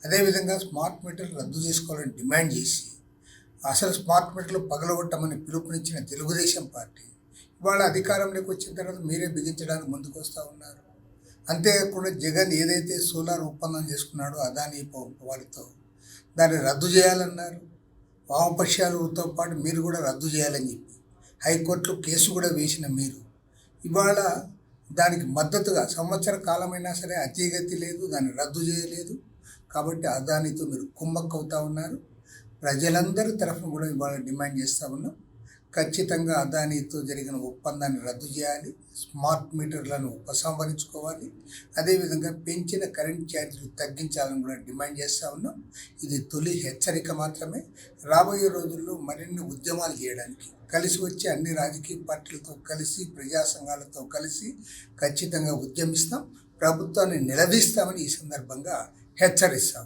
అదేవిధంగా స్మార్ట్ మీటర్లు రద్దు చేసుకోవాలని డిమాండ్ చేసి అసలు స్మార్ట్ మీటర్లు పగలగొట్టమని పిలుపునిచ్చిన తెలుగుదేశం పార్టీ ఇవాళ అధికారంలోకి వచ్చిన తర్వాత మీరే బిగించడానికి ముందుకు వస్తూ ఉన్నారు. అంతేకాకుండా జగన్ ఏదైతే సోలార్ ఒప్పందం చేసుకున్నాడో అదానీ వారితో దాన్ని రద్దు చేయాలన్నారు. వామపక్షాలతో పాటు మీరు కూడా రద్దు చేయాలని చెప్పి హైకోర్టులో కేసు కూడా వేసిన మీరు ఇవాళ దానికి మద్దతుగా సంవత్సర కాలమైనా సరే అతీగతి లేదు, దాన్ని రద్దు చేయలేదు. కాబట్టి అదానితో మీరు కుమ్మక్కవుతా ఉన్నారు. ప్రజలందరి తరఫున కూడా ఇవాళ డిమాండ్ చేస్తూ ఉన్నాం. ఖచ్చితంగా అదానీతో జరిగిన ఒప్పందాన్ని రద్దు చేయాలి, స్మార్ట్ మీటర్లను ఉపసంహరించుకోవాలి, అదేవిధంగా పెంచిన కరెంట్ ఛార్జీలు తగ్గించాలని కూడా డిమాండ్ చేస్తూ ఉన్నాం. ఇది తొలి హెచ్చరిక మాత్రమే. రాబోయే రోజుల్లో మరిన్ని ఉద్యమాలు చేయడానికి కలిసి వచ్చి అన్ని రాజకీయ పార్టీలతో కలిసి ప్రజా సంఘాలతో కలిసి ఖచ్చితంగా ఉద్యమిస్తాం, ప్రభుత్వాన్ని నిలదీస్తామని ఈ సందర్భంగా హెచ్చరిస్తాం.